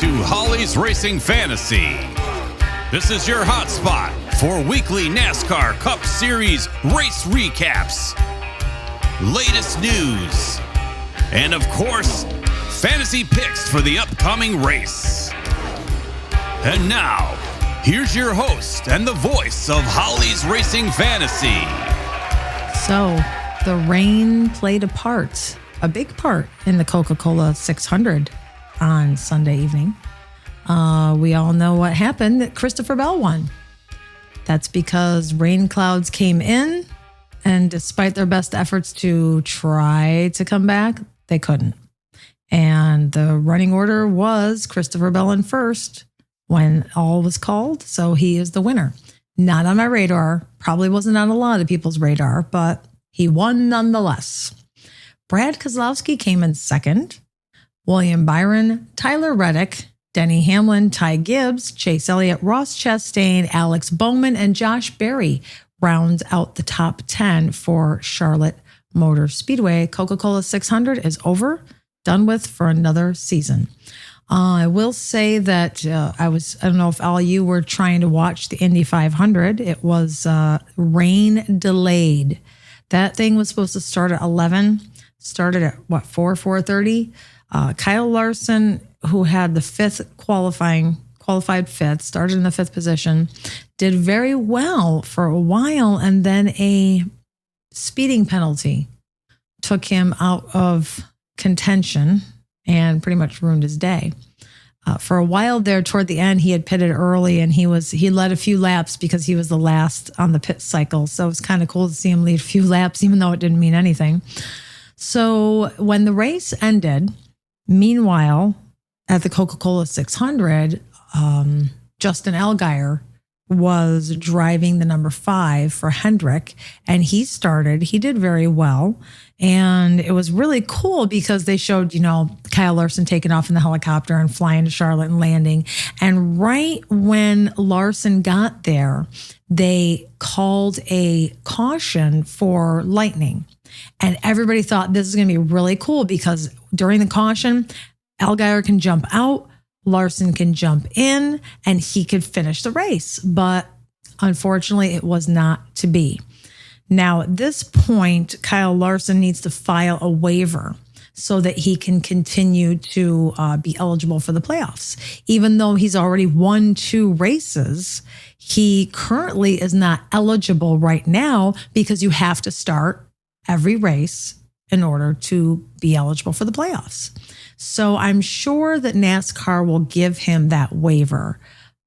to Holly's Racing Fantasy. This is your hotspot for weekly NASCAR Cup Series race recaps, latest news, and of course, fantasy picks for the upcoming race. And now, here's your host and the voice of Holly's Racing Fantasy. So, the rain played a big part in the Coca-Cola 600 on Sunday evening. We all know what happened, that Christopher Bell won. That's because rain clouds came in, and despite their best efforts to try to come back, they couldn't. And the running order was Christopher Bell in first when all was called, so he is the winner. Not on my radar, probably wasn't on a lot of people's radar, but he won nonetheless. Brad Keselowski came in second. William Byron, Tyler Reddick, Denny Hamlin, Ty Gibbs, Chase Elliott, Ross Chastain, Alex Bowman, and Josh Berry rounds out the top 10 for Charlotte Motor Speedway. Coca-Cola 600 is over, done with for another season. I will say that I don't know if all of you were trying to watch the Indy 500. It was rain delayed. That thing was supposed to start at 11, started at 4:30. Kyle Larson, who had the qualified fifth, started in the fifth position, did very well for a while, and then a speeding penalty took him out of contention and pretty much ruined his day. For a while there, toward the end, he had pitted early, and he led a few laps because he was the last on the pit cycle. So it was kind of cool to see him lead a few laps, even though it didn't mean anything. So when the race ended, meanwhile, at the Coca-Cola 600, Justin Allgaier was driving the number 5 for Hendrick, and he did very well. And it was really cool because they showed, Kyle Larson taking off in the helicopter and flying to Charlotte and landing. And right when Larson got there, they called a caution for lightning. And everybody thought this is going to be really cool because during the caution, Allgaier can jump out, Larson can jump in, and he could finish the race. But unfortunately, it was not to be. Now, at this point, Kyle Larson needs to file a waiver so that he can continue to be eligible for the playoffs. Even though he's already won 2 races, he currently is not eligible right now because you have to start every race in order to be eligible for the playoffs. So I'm sure that NASCAR will give him that waiver.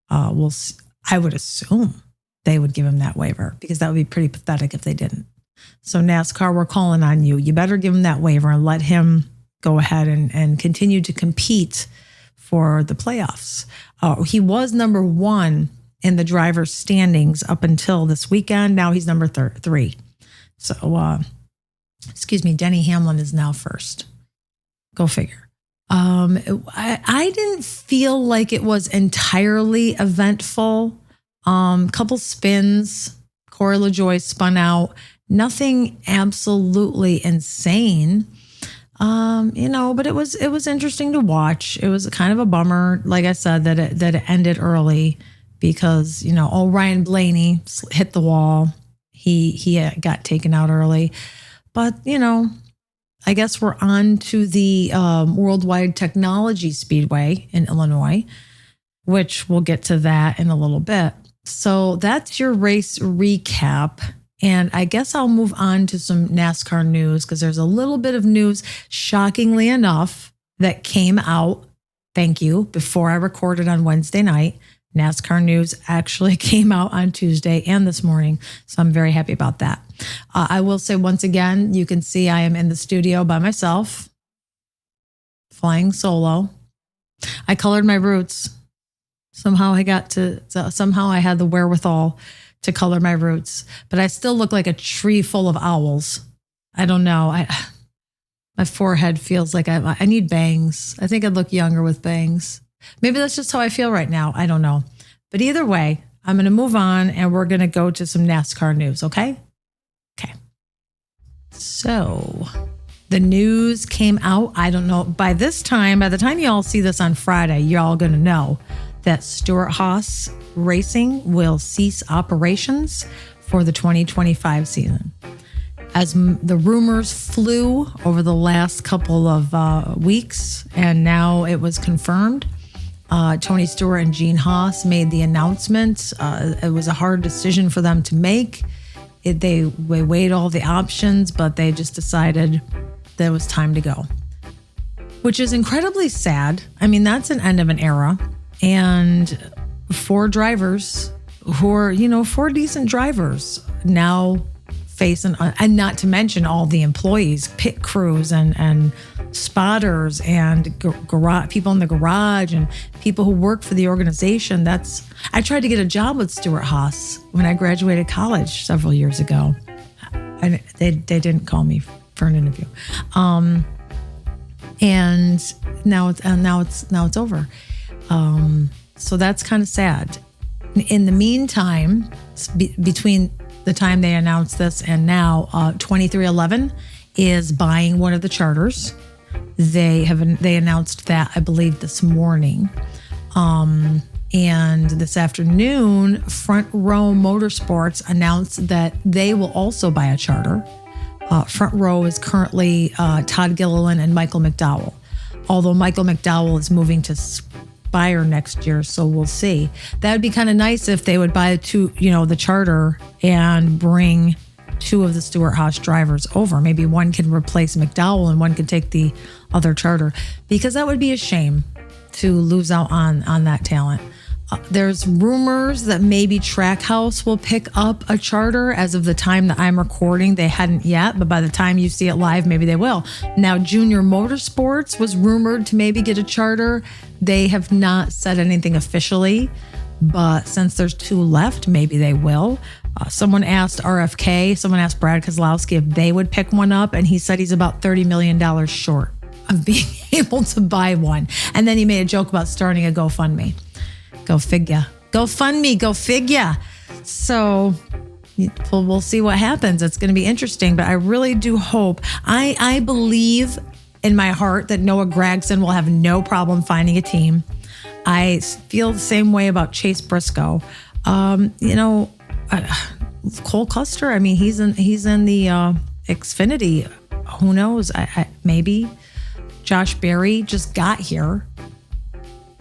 I would assume they would give him that waiver because that would be pretty pathetic if they didn't. So NASCAR, we're calling on you. You better give him that waiver and let him go ahead and continue to compete for the playoffs. He was number 1 in the driver's standings up until this weekend. Now he's number 3. So, Denny Hamlin is now first. Go figure. I didn't feel like it was entirely eventful. Couple spins, Corey LaJoie spun out, nothing absolutely insane. But it was interesting to watch. It was kind of a bummer, like I said, that it ended early because, Ryan Blaney hit the wall. He got taken out early. But, I guess we're on to the Worldwide Technology Speedway in Illinois, which we'll get to that in a little bit. So that's your race recap. And I guess I'll move on to some NASCAR news because there's a little bit of news, shockingly enough, that came out, before I recorded on Wednesday night. NASCAR news actually came out on Tuesday and this morning. So I'm very happy about that. I will say once again, you can see I am in the studio by myself, flying solo. I colored my roots. Somehow I had the wherewithal to color my roots, but I still look like a tree full of owls. I don't know. My forehead feels like I need bangs. I think I'd look younger with bangs. Maybe that's just how I feel right now. I don't know. But either way, I'm going to move on and we're going to go to some NASCAR news. Okay. So The news came out. I don't know. By the time y'all see this on Friday, you're all going to know that Stewart-Haas Racing will cease operations for the 2025 season. As the rumors flew over the last couple of weeks, and now it was confirmed, Tony Stewart and Gene Haas made the announcement. It was a hard decision for them to make. They weighed all the options, but they just decided that it was time to go, which is incredibly sad. I mean, that's an end of an era. And 4 drivers who are, four decent drivers now facing, and not to mention all the employees, pit crews and spotters and people in the garage and people who work for the organization. I tried to get a job with Stewart-Haas when I graduated college several years ago. They didn't call me for an interview. And now it's over. So that's kind of sad. In the meantime, between the time they announced this and now, 2311 is buying one of the charters. They announced that, I believe, this morning. And this afternoon, Front Row Motorsports announced that they will also buy a charter. Front Row is currently Todd Gilliland and Michael McDowell. Although Michael McDowell is moving to Spire next year, so we'll see. That would be kind of nice if they would buy the charter and bring 2 of the Stewart-Haas drivers over. Maybe one can replace McDowell and one can take the other charter, because that would be a shame to lose out on that talent. There's rumors that maybe Trackhouse will pick up a charter. As of the time that I'm recording, they hadn't yet, but by the time you see it live, maybe they will. Now, Junior Motorsports was rumored to maybe get a charter. They have not said anything officially, but since there's 2 left, maybe they will. Someone asked Brad Keselowski if they would pick one up, and he said he's about $30 million short of being able to buy one. And then he made a joke about starting a GoFundMe. Go figure. GoFundMe, go figure. So we'll see what happens. It's going to be interesting, but I really do hope, I believe in my heart that Noah Gragson will have no problem finding a team. I feel the same way about Chase Briscoe. Cole Custer, I mean, he's in the Xfinity. Who knows? Maybe. Josh Berry just got here.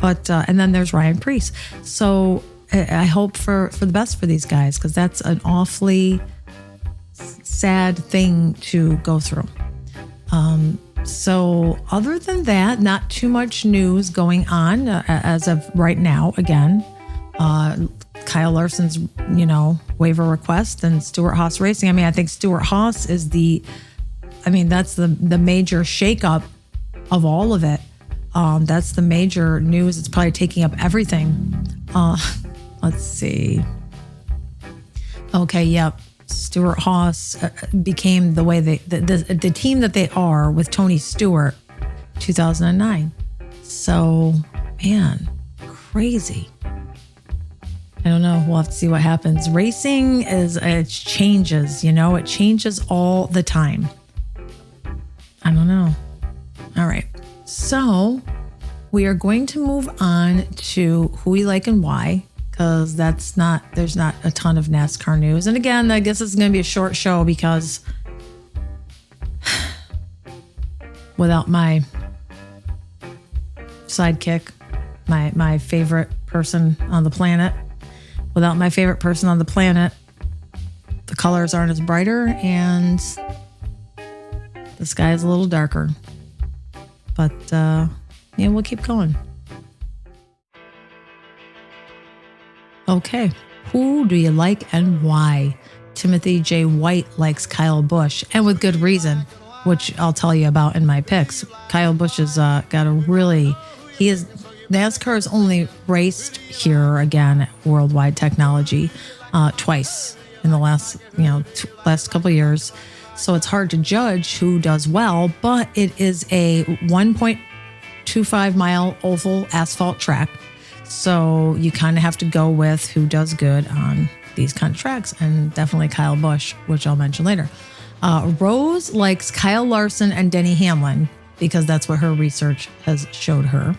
But and then there's Ryan Preece. So I hope for the best for these guys, because that's an awfully sad thing to go through. So other than that, not too much news going on as of right now. Again, Kyle Larson's waiver request and Stewart-Haas Racing. I mean, I think Stewart-Haas is that's the major shakeup of all of it. That's the major news. It's probably taking up everything. Let's see. Okay, yep. Stewart-Haas became the way the team that they are with Tony Stewart, 2009. So, man, crazy. I don't know. We'll have to see what happens. Racing it changes, it changes all the time. I don't know. All right. So we are going to move on to who we like and why, because there's not a ton of NASCAR news. And again, I guess it's going to be a short show because without my sidekick, my favorite person on the planet, the colors aren't as brighter and the sky is a little darker. But, we'll keep going. Okay. Who do you like and why? Timothy J. White likes Kyle Busch, and with good reason, which I'll tell you about in my picks. Kyle Busch has NASCAR has only raced here again at Worldwide Technology twice in the last couple of years. So it's hard to judge who does well, but it is a 1.25 mile oval asphalt track. So you kind of have to go with who does good on these kind of tracks, and definitely Kyle Busch, which I'll mention later. Rose likes Kyle Larson and Denny Hamlin because that's what her research has showed her.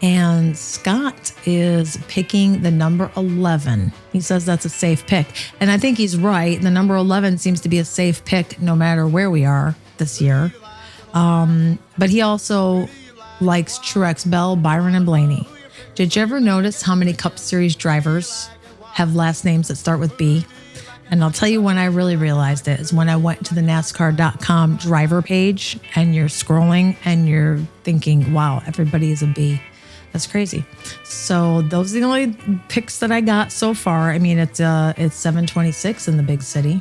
And Scott is picking the number 11. He says that's a safe pick. And I think he's right. The number 11 seems to be a safe pick no matter where we are this year. But he also likes Truex, Bell, Byron, and Blaney. Did you ever notice how many Cup Series drivers have last names that start with B? And I'll tell you when I really realized it is when I went to the NASCAR.com driver page and you're scrolling and you're thinking, wow, everybody is a B. That's crazy. So those are the only picks that I got so far. I mean, it's 7:26 in the big city.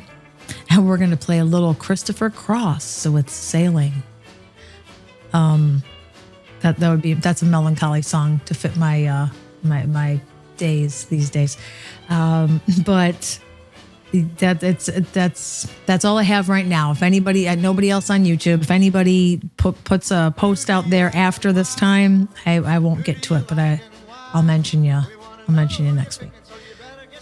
And we're going to play a little Christopher Cross with Sailing. That's a melancholy song to fit my my days these days. But that's all I have right now. If anybody, nobody else on YouTube, if anybody puts a post out there after this time, I won't get to it, but I'll mention you. I'll mention you next week.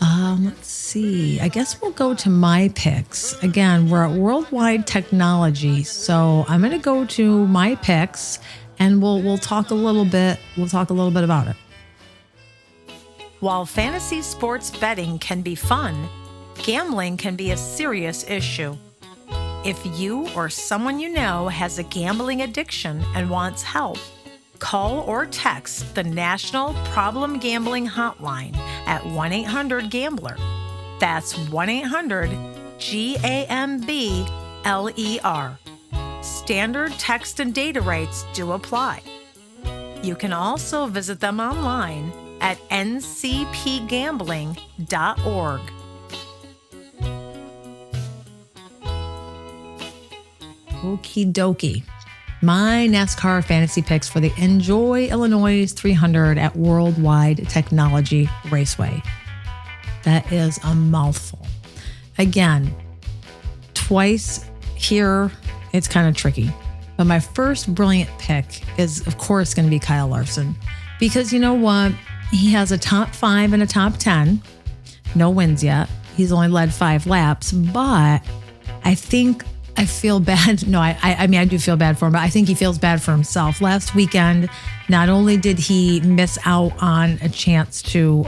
Let's see. I guess we'll go to my picks. Again, we're at Worldwide Technology, so I'm going to go to my picks, and we'll talk a little bit. We'll talk a little bit about it. While fantasy sports betting can be fun, gambling can be a serious issue. If you or someone you know has a gambling addiction and wants help, call or text the National Problem Gambling Hotline at 1-800-GAMBLER. That's 1-800-GAMBLER. Standard text and data rates do apply. You can also visit them online at ncpgambling.org. Okie dokie. My NASCAR fantasy picks for the Enjoy Illinois 300 at Worldwide Technology Raceway. That is a mouthful. Again, twice here, it's kind of tricky. But my first brilliant pick is, of course, going to be Kyle Larson. Because you know what? He has a top 5 and a top 10. No wins yet. He's only led 5 laps. But I think I feel bad. No, I mean, I do feel bad for him, but I think he feels bad for himself. Last weekend, not only did he miss out on a chance to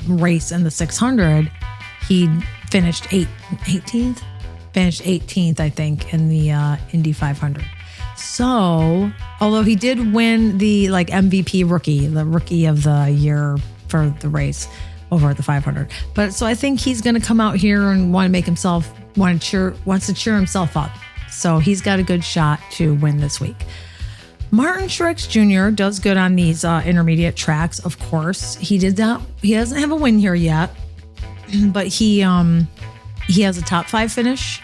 race in the 600, he finished 18th? Finished 18th, I think, in the Indy 500. So, although he did win the MVP rookie, the rookie of the year for the race over at the 500. But so I think he's going to come out here and wants to cheer himself up. So he's got a good shot to win this week. Martin Truex Jr. does good on these intermediate tracks, of course. He doesn't have a win here yet, but he has a top 5 finish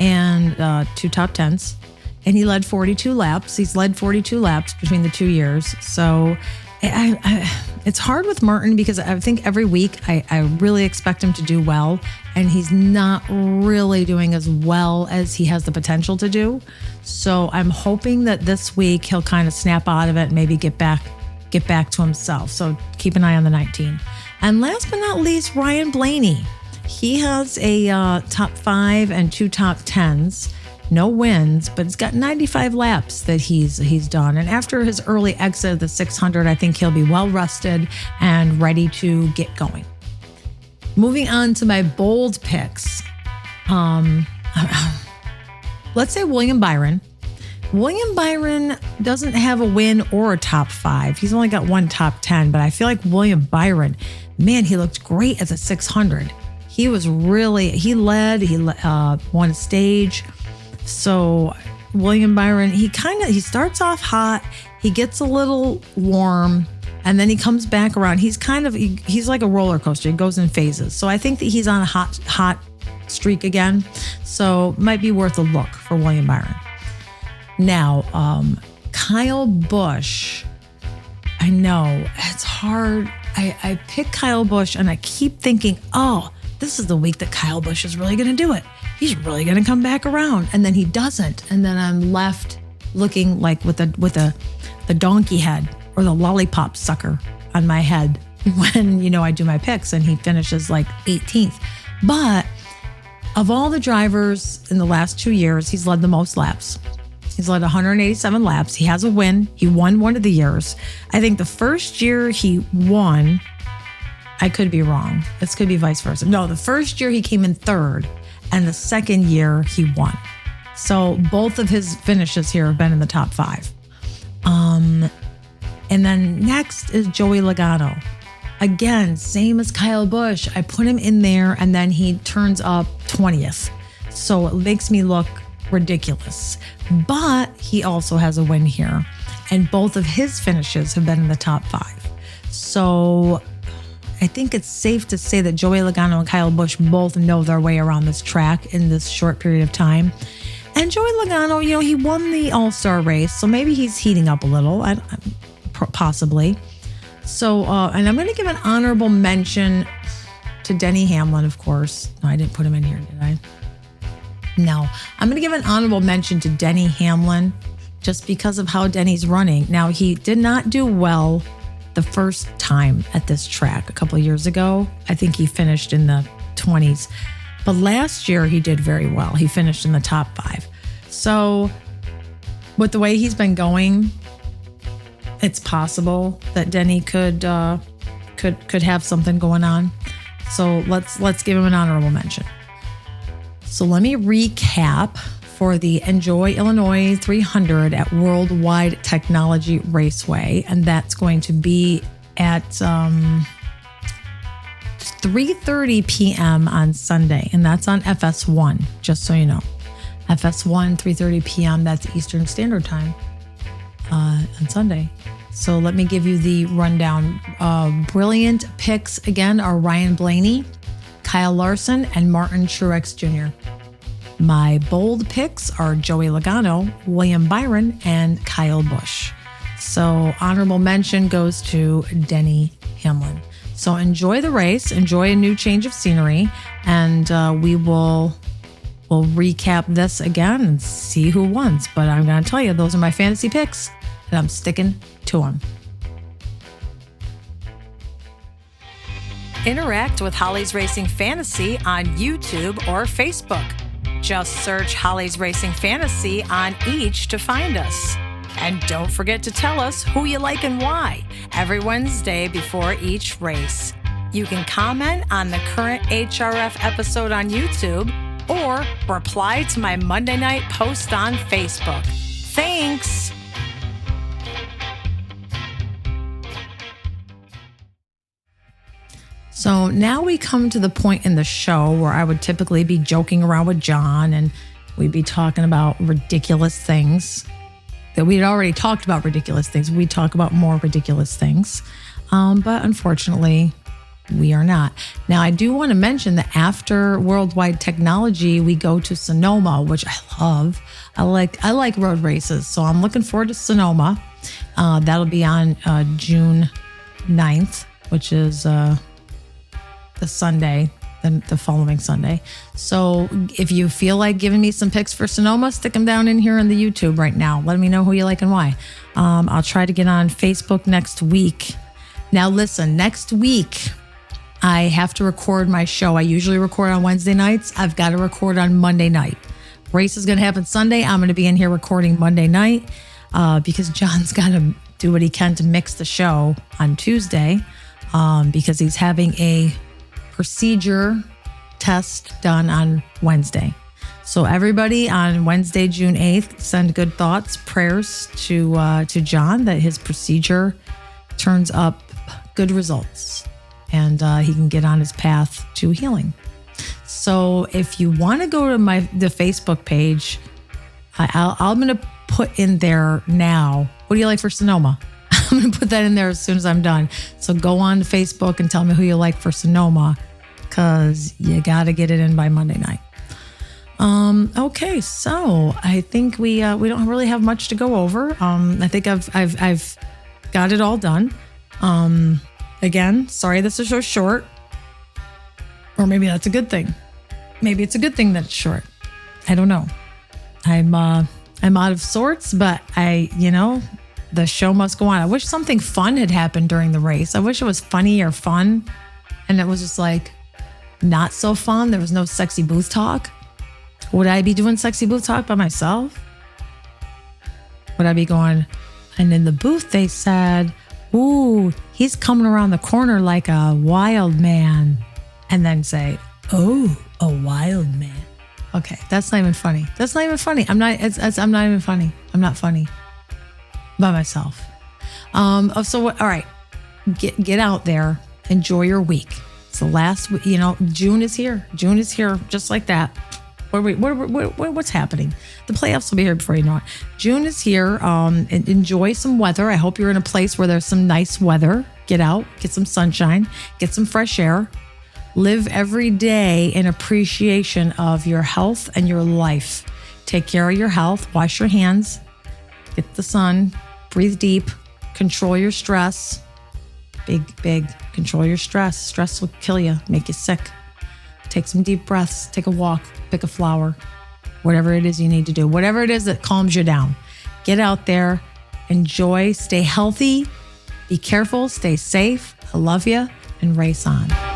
and 2 top 10s. And he led 42 laps. He's led 42 laps between the 2 years. So it's hard with Martin because I think every week I really expect him to do well. And he's not really doing as well as he has the potential to do. So I'm hoping that this week he'll kind of snap out of it and maybe get back to himself. So keep an eye on the 19. And last but not least, Ryan Blaney. He has a top 5 and 2 top 10s. No wins, but it's got 95 laps that he's done. And after his early exit of the 600, I think he'll be well rested and ready to get going. Moving on to my bold picks. Let's say William Byron. William Byron doesn't have a win or a top 5. He's only got 1 top 10, but I feel like William Byron, man, he looked great at the 600. He won a stage. So William Byron, he starts off hot, he gets a little warm, and then he comes back around. He's like a roller coaster. He goes in phases. So I think that he's on a hot streak again. So might be worth a look for William Byron. Now, Kyle Busch. I know it's hard. I pick Kyle Busch and I keep thinking, oh, this is the week that Kyle Busch is really going to do it. He's really going to come back around. And then he doesn't. And then I'm left looking like with the donkey head or the lollipop sucker on my head when, I do my picks and he finishes like 18th. But Of all the drivers in the last 2 years, he's led the most laps. He's led 187 laps. He has a win. He won one of the years. I think the first year he won, I could be wrong. This could be vice versa. No, the first year he came in third, and the second year he won. So both of his finishes here have been in the top 5. And then next is Joey Logano. Again, same as Kyle Busch. I put him in there, and then he turns up 20th. So it makes me look ridiculous. But he also has a win here. And both of his finishes have been in the top 5. So I think it's safe to say that Joey Logano and Kyle Busch both know their way around this track in this short period of time. And Joey Logano, he won the All-Star race, so maybe he's heating up a little, possibly. So, and I'm going to give an honorable mention to Denny Hamlin, of course. No, I didn't put him in here, did I? No, I'm going to give an honorable mention to Denny Hamlin just because of how Denny's running. Now, he did not do well the first time at this track a couple of years ago. I think he finished in the 20s. But last year, he did very well. He finished in the top 5. So with the way he's been going, it's possible that Denny could have something going on. So let's give him an honorable mention. So let me recap for the Enjoy Illinois 300 at Worldwide Technology Raceway, and that's going to be at 3:30 p.m. on Sunday, and that's on FS1, just so you know. FS1, 3:30 p.m., that's Eastern Standard Time on Sunday. So let me give you the rundown. Brilliant picks, again, are Ryan Blaney, Kyle Larson, and Martin Truex Jr. My bold picks are Joey Logano, William Byron, and Kyle Busch. So honorable mention goes to Denny Hamlin. So enjoy the race, enjoy a new change of scenery, and we'll recap this again and see who wins. But I'm going to tell you, those are my fantasy picks, and I'm sticking to them. Interact with Holly's Racing Fantasy on YouTube or Facebook. Just search Holly's Racing Fantasy on each to find us. And don't forget to tell us who you like and why every Wednesday before each race. You can comment on the current HRF episode on YouTube or reply to my Monday night post on Facebook. Thanks! So now we come to the point in the show where I would typically be joking around with John and we'd be talking about ridiculous things. That we had already talked about ridiculous things. We talk about more ridiculous things. But unfortunately, we are not. Now, I do want to mention that after Worldwide Technology, we go to Sonoma, which I love. I like road races. So I'm looking forward to Sonoma. That'll be on June 9th, which is the Sunday, the following Sunday. So if you feel like giving me some picks for Sonoma, stick them down in here on the YouTube right now. Let me know who you like and why. I'll try to get on Facebook next week. Now listen, next week, I have to record my show. I usually record on Wednesday nights. I've got to record on Monday night. Race is going to happen Sunday. I'm going to be in here recording Monday night because John's got to do what he can to mix the show on Tuesday because he's having a procedure test done on Wednesday. So everybody on Wednesday, June 8th, send good thoughts, prayers to John that his procedure turns up good results and he can get on his path to healing. So if you want to go to the Facebook page, I'm going to put in there now. What do you like for Sonoma? I'm going to put that in there as soon as I'm done. So go on to Facebook and tell me who you like for Sonoma because you got to get it in by Monday night. Okay, so I think we don't really have much to go over. I think I've got it all done. Again, sorry this is so short. Or maybe that's a good thing. Maybe it's a good thing that it's short. I don't know. I'm out of sorts, but the show must go on. I wish something fun had happened during the race. I wish it was funny or fun. And it was just like, not so fun. There was no sexy booth talk. Would I be doing sexy booth talk by myself? Would I be going, and in the booth they said, ooh, he's coming around the corner like a wild man. And then say, oh, a wild man. Okay, that's not even funny. That's not even funny. I'm not even funny. I'm not funny by myself. So what? All right, get out there. Enjoy your week. It's the last. June is here. June is here, just like that. What's happening? The playoffs will be here before you know it. June is here. And enjoy some weather. I hope you're in a place where there's some nice weather. Get out, get some sunshine, get some fresh air. Live every day in appreciation of your health and your life. Take care of your health. Wash your hands. Get the sun. Breathe deep. Control your stress. Big. Control your stress. Stress will kill you, make you sick. Take some deep breaths. Take a walk. Pick a flower. Whatever it is you need to do. Whatever it is that calms you down. Get out there. Enjoy. Stay healthy. Be careful. Stay safe. I love you. And race on.